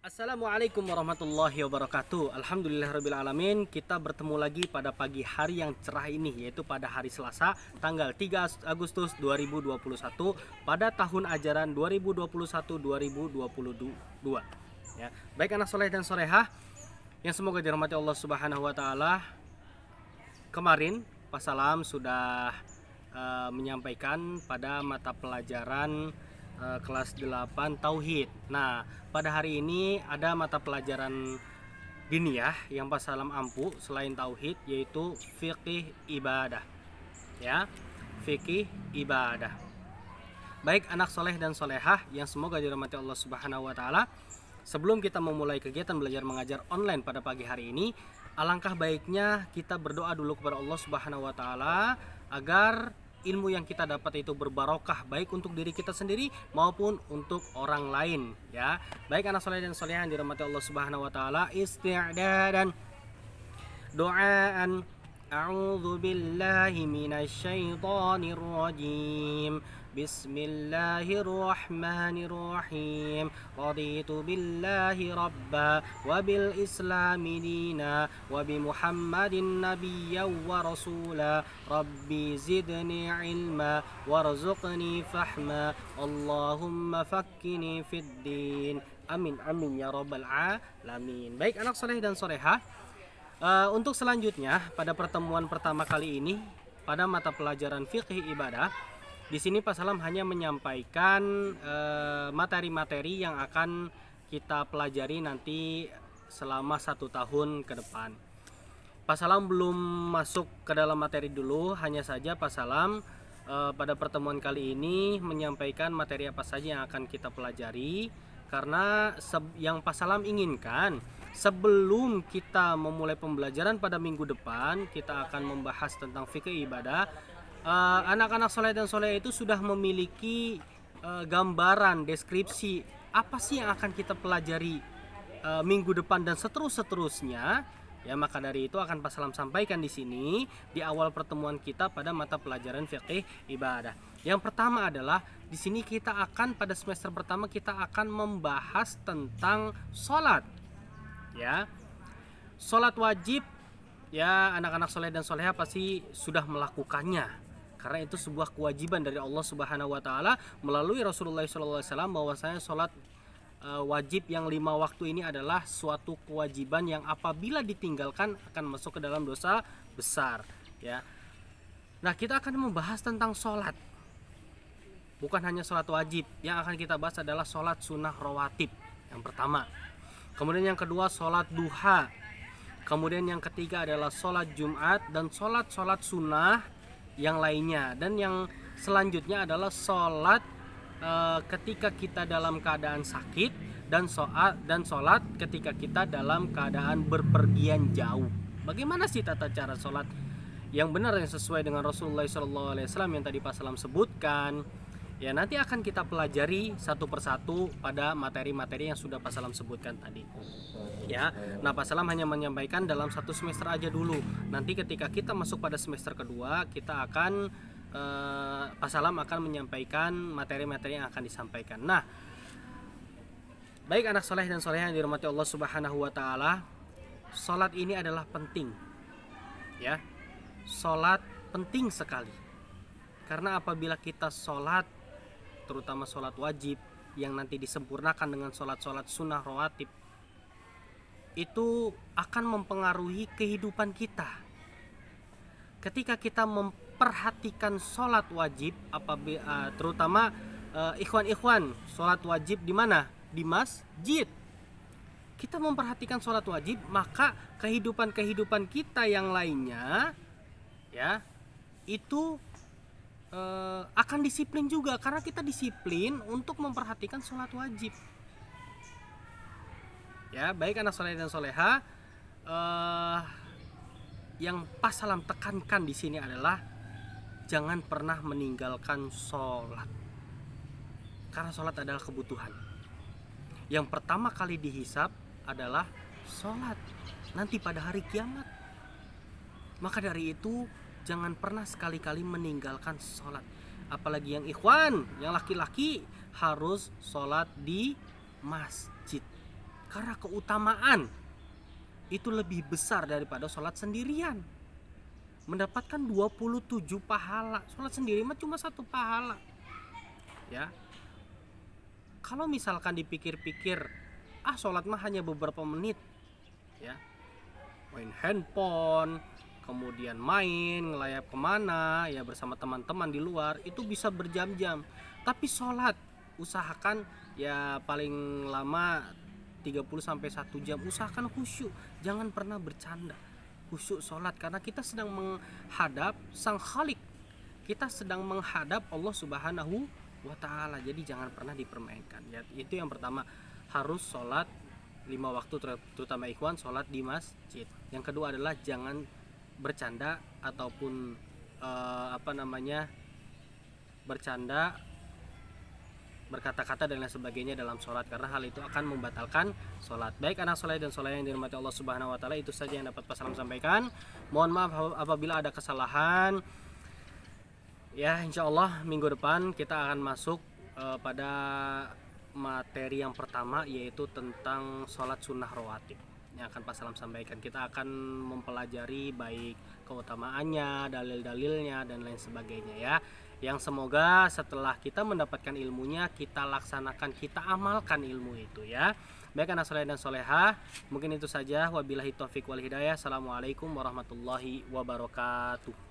Assalamualaikum warahmatullahi wabarakatuh. Alhamdulillahirrabbilalamin. Kita bertemu lagi pada pagi hari yang cerah ini, yaitu pada hari Selasa tanggal 3 Agustus 2021 pada tahun ajaran 2021-2022 ya. Baik anak soleh dan solehah yang semoga dirahmati Allah Subhanahu wa taala. Kemarin Pak Salam sudah menyampaikan pada mata pelajaran kelas 8 Tauhid. Nah, pada hari ini ada mata pelajaran diniyah yang Pak Salam ampu selain Tauhid, yaitu Fikih Ibadah. Ya, Fikih Ibadah. Baik anak soleh dan solehah yang semoga dirahmati Allah Subhanahu wa taala. Sebelum kita memulai kegiatan belajar mengajar online pada pagi hari ini, alangkah baiknya kita berdoa dulu kepada Allah Subhanahu wa taala agar ilmu yang kita dapat itu berbarokah, baik untuk diri kita sendiri maupun untuk orang lain ya. Baik anak soleh dan solehah yang dirahmati Allah Subhanahu wa taala, isti'dadan doaan. A'udzu billahi minasyaitonir rajim. Bismillahirrahmanirrahim. Raditu billahi rabba wa bil islami dina wa bi Muhammadin nabiyyan wa rasula. Rabbi zidni ilma warzuqni fahma. Allahumma fakkini fid din. Amin amin ya rabbal alamin. Baik anak soleh dan solehah, untuk selanjutnya pada pertemuan pertama kali ini pada mata pelajaran fikih ibadah, di sini Pak Salam hanya menyampaikan materi-materi yang akan kita pelajari nanti selama 1 tahun ke depan. Pak Salam belum masuk ke dalam materi dulu, hanya saja Pak Salam pada pertemuan kali ini menyampaikan materi apa saja yang akan kita pelajari, karena yang Pak Salam inginkan sebelum kita memulai pembelajaran pada minggu depan, kita akan membahas tentang fikih ibadah. Anak-anak soleh dan soleh itu sudah memiliki gambaran, deskripsi apa sih yang akan kita pelajari minggu depan dan seterusnya. Ya, maka dari itu akan Pak Salam sampaikan di sini di awal pertemuan kita pada mata pelajaran fikih ibadah. Yang pertama adalah di sini kita akan pada semester pertama kita akan membahas tentang sholat. Ya, sholat wajib ya, anak-anak soleh dan soleha pasti sudah melakukannya, karena itu sebuah kewajiban dari Allah Subhanahu wa taala melalui Rasulullah SAW, bahwasanya sholat wajib yang 5 waktu ini adalah suatu kewajiban yang apabila ditinggalkan akan masuk ke dalam dosa besar ya. Nah, kita akan membahas tentang sholat, bukan hanya sholat wajib. Yang akan kita bahas adalah sholat sunnah rawatib yang pertama, kemudian yang kedua sholat duha, kemudian yang ketiga adalah sholat Jumat dan sholat sunnah yang lainnya, dan yang selanjutnya adalah sholat ketika kita dalam keadaan sakit dan sholat ketika kita dalam keadaan berpergian jauh. Bagaimana sih tata cara sholat yang benar yang sesuai dengan Rasulullah SAW yang tadi Pak Salam sebutkan? Ya, nanti akan kita pelajari satu persatu pada materi-materi yang sudah Pak Salam sebutkan tadi. Ya, nah Pak Salam hanya menyampaikan dalam 1 semester aja dulu. Nanti ketika kita masuk pada semester kedua, kita akan Pak Salam akan menyampaikan materi-materi yang akan disampaikan. Nah, baik anak soleh dan soleh yang dirahmati Allah Subhanahu wa taala, sholat ini adalah penting. Ya, sholat penting sekali. Karena apabila kita sholat, terutama sholat wajib yang nanti disempurnakan dengan sholat-sholat sunnah rawatib, itu akan mempengaruhi kehidupan kita. Ketika kita memperhatikan sholat wajib, apabila terutama ikhwan-ikhwan, sholat wajib di mana? Di masjid. Kita memperhatikan sholat wajib, maka kehidupan kita yang lainnya ya itu akan disiplin juga, karena kita disiplin untuk memperhatikan sholat wajib. Ya, baik anak soleh dan soleha, yang Pak Salam tekankan di sini adalah jangan pernah meninggalkan sholat, karena sholat adalah kebutuhan. Yang pertama kali dihisab adalah sholat nanti pada hari kiamat. Maka dari itu jangan pernah sekali-kali meninggalkan sholat. Apalagi yang ikhwan, yang laki-laki harus sholat di masjid. Karena keutamaan itu lebih besar daripada sholat sendirian. Mendapatkan 27 pahala. Sholat sendiri mah cuma 1 pahala. Ya. Kalau misalkan dipikir-pikir, sholat mah hanya beberapa menit. Ya. Main handphone, kemudian main, ngelayap kemana, ya bersama teman-teman di luar, itu bisa berjam-jam. Tapi sholat, usahakan ya paling lama 30-1 jam. Usahakan khusyuk, jangan pernah bercanda. Khusyuk sholat, karena kita sedang menghadap Sang Khalik, kita sedang menghadap Allah Subhanahu wa Ta'ala. Jadi jangan pernah dipermainkan ya. Itu yang pertama, harus sholat 5 waktu, terutama ikhwan sholat di masjid. Yang kedua adalah jangan bercanda ataupun bercanda, berkata-kata dan lain sebagainya dalam sholat, karena hal itu akan membatalkan sholat. Baik anak soleh dan soleh yang dirahmati Allah Subhanahu wa Ta'ala, itu saja yang dapat Pak Salam sampaikan. Mohon maaf apabila ada kesalahan. Ya, insya Allah minggu depan kita akan masuk pada materi yang pertama, yaitu tentang sholat sunnah rawatib yang akan Pak Salam sampaikan. Kita akan mempelajari baik keutamaannya, dalil-dalilnya dan lain sebagainya ya. Yang semoga setelah kita mendapatkan ilmunya, kita laksanakan, kita amalkan ilmu itu ya. Baik anak soleh dan solehah, mungkin itu saja. Wabillahi taufiq wal hidayah. Assalamualaikum warahmatullahi wabarakatuh.